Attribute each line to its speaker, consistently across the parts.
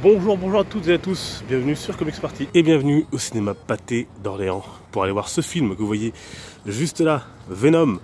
Speaker 1: Bonjour, bonjour à toutes et à tous, bienvenue sur Comics Party et bienvenue au cinéma Pathé d'Orléans pour aller voir ce film que vous voyez juste là, Venom.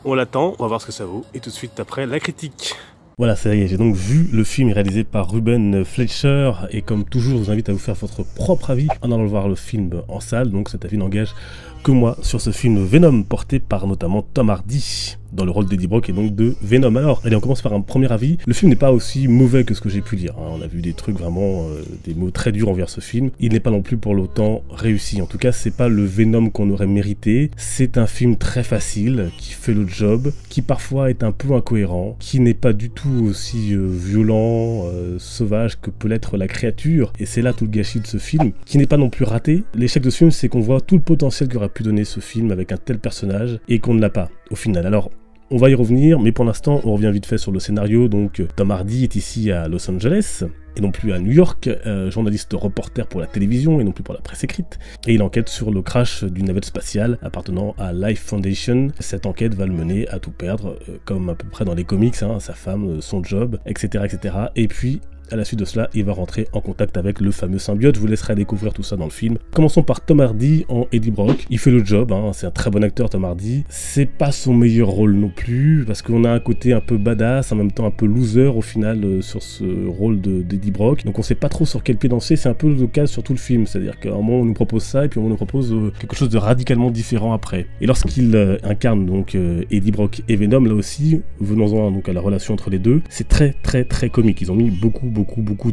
Speaker 1: On l'attend, on va voir ce que ça vaut et tout de suite après la critique. Voilà, ça y est, j'ai donc vu le film réalisé par Ruben Fleischer et comme toujours, je vous invite à vous faire votre propre avis en allant voir le film en salle, donc cet avis n'engage que moi sur ce film Venom porté par notamment Tom Hardy dans le rôle d'Eddie Brock et donc de Venom. Alors, allez, on commence par un premier avis. Le film n'est pas aussi mauvais que ce que j'ai pu lire, hein. On a vu des trucs vraiment, des mots très durs envers ce film. Il n'est pas non plus pour l'autant réussi. En tout cas, c'est pas le Venom qu'on aurait mérité. C'est un film très facile, qui fait le job, qui parfois est un peu incohérent, qui n'est pas du tout aussi violent, sauvage que peut l'être la créature. Et c'est là tout le gâchis de ce film, qui n'est pas non plus raté. L'échec de ce film, c'est qu'on voit tout le potentiel qu'aurait pu donner ce film avec un tel personnage et qu'on ne l'a pas au final. Alors, on va y revenir, mais pour l'instant, on revient vite fait sur le scénario. Donc, Tom Hardy est ici à Los Angeles, et non plus à New York, journaliste reporter pour la télévision et non plus pour la presse écrite. Et il enquête sur le crash d'une navette spatiale appartenant à Life Foundation. Cette enquête va le mener à tout perdre, comme à peu près dans les comics, hein, sa femme, son job, etc., etc. Et puis, à la suite de cela, il va rentrer en contact avec le fameux symbiote. Je vous laisserai découvrir tout ça dans le film. Commençons par Tom Hardy en Eddie Brock. Il fait le job, hein, c'est un très bon acteur, Tom Hardy. C'est pas son meilleur rôle non plus, parce qu'on a un côté un peu badass, en même temps un peu loser au final sur ce rôle d'Eddie Brock. Donc on sait pas trop sur quel pied danser, c'est un peu le cas sur tout le film. C'est-à-dire qu'à un moment on nous propose ça, et puis on nous propose quelque chose de radicalement différent après. Et lorsqu'il incarne donc Eddie Brock et Venom, là aussi, venons-en donc à la relation entre les deux, c'est très très très comique. Ils ont mis beaucoup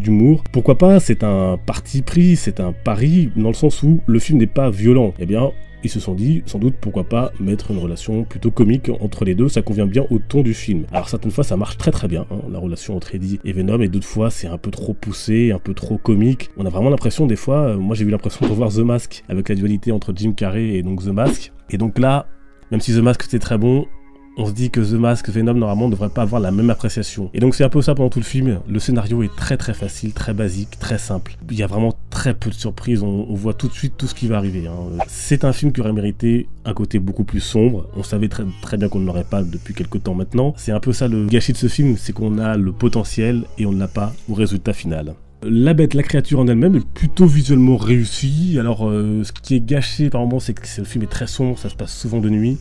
Speaker 1: d'humour. Pourquoi pas? C'est un parti pris, c'est un pari, dans le sens où le film n'est pas violent. Eh bien, ils se sont dit, sans doute, pourquoi pas mettre une relation plutôt comique entre les deux, ça convient bien au ton du film. Alors certaines fois ça marche très très bien, hein, la relation entre Eddie et Venom, et d'autres fois c'est un peu trop poussé, un peu trop comique. On a vraiment l'impression des fois, moi j'ai eu l'impression de revoir The Mask, avec la dualité entre Jim Carrey et donc The Mask. Et donc là, même si The Mask c'était très bon, on se dit que The Mask, Venom, normalement, ne devrait pas avoir la même appréciation. Et donc c'est un peu ça pendant tout le film. Le scénario est très très facile, très basique, très simple. Il y a vraiment très peu de surprises, on voit tout de suite tout ce qui va arriver, hein. C'est un film qui aurait mérité un côté beaucoup plus sombre. On savait très, très bien qu'on ne l'aurait pas depuis quelques temps maintenant. C'est un peu ça le gâchis de ce film, c'est qu'on a le potentiel et on ne l'a pas au résultat final. La bête, la créature en elle-même est plutôt visuellement réussie. Alors ce qui est gâché par moments, c'est que le film est très sombre, ça se passe souvent de nuit.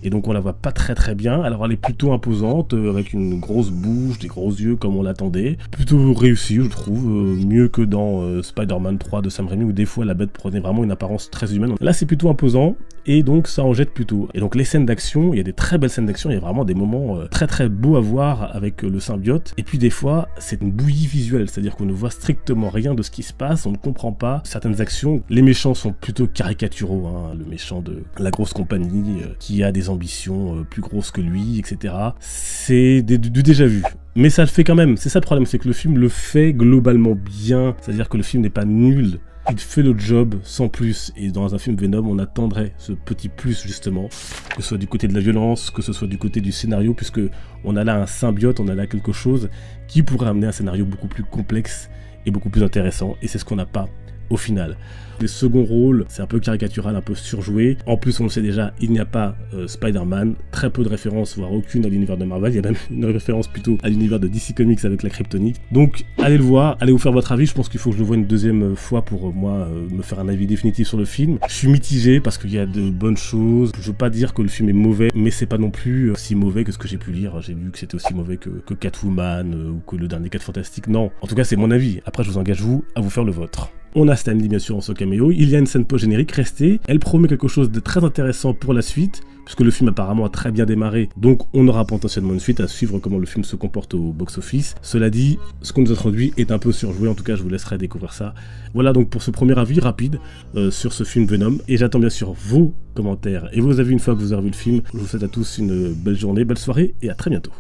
Speaker 1: Et donc on la voit pas très très bien. Alors elle est plutôt imposante, avec une grosse bouche, des gros yeux comme on l'attendait. Plutôt réussie je trouve, mieux que dans Spider-Man 3 de Sam Raimi où des fois la bête prenait vraiment une apparence très humaine. Là c'est plutôt imposant et donc ça en jette plutôt. Et donc les scènes d'action, il y a des très belles scènes d'action, il y a vraiment des moments très très beaux à voir avec le symbiote. Et puis des fois c'est une bouillie visuelle, c'est-à-dire qu'on ne voit strictement rien de ce qui se passe, on ne comprend pas certaines actions. Les méchants sont plutôt caricaturaux, hein. Le méchant de la grosse compagnie qui a des ambitions plus grosses que lui, etc. C'est du déjà vu. Mais ça le fait quand même, c'est ça le problème, c'est que le film le fait globalement bien, c'est-à-dire que le film n'est pas nul, il fait le job sans plus, et dans un film Venom, on attendrait ce petit plus justement, que ce soit du côté de la violence, que ce soit du côté du scénario, puisque on a là un symbiote, on a là quelque chose qui pourrait amener un scénario beaucoup plus complexe et beaucoup plus intéressant, et c'est ce qu'on n'a pas au final. Les seconds rôles, c'est un peu caricatural, un peu surjoué. En plus, on le sait déjà, il n'y a pas Spider-Man, très peu de références, voire aucune à l'univers de Marvel. Il y a même une référence plutôt à l'univers de DC Comics avec la Kryptonite. Donc, allez le voir, allez vous faire votre avis. Je pense qu'il faut que je le voie une deuxième fois pour moi me faire un avis définitif sur le film. Je suis mitigé parce qu'il y a de bonnes choses. Je veux pas dire que le film est mauvais, mais c'est pas non plus si mauvais que ce que j'ai pu lire. J'ai vu que c'était aussi mauvais que Catwoman ou que le dernier 4 Fantastique. Non, en tout cas, c'est mon avis. Après, je vous engage vous à vous faire le vôtre. On a Stan Lee bien sûr en ce caméo, il y a une scène post-générique restée, elle promet quelque chose de très intéressant pour la suite, puisque le film apparemment a très bien démarré, donc on aura potentiellement une suite à suivre comment le film se comporte au box-office. Cela dit, ce qu'on nous introduit est un peu surjoué, en tout cas je vous laisserai découvrir ça. Voilà donc pour ce premier avis rapide sur ce film Venom, et j'attends bien sûr vos commentaires et vos avis une fois que vous aurez vu le film. Je vous souhaite à tous une belle journée, belle soirée, et à très bientôt.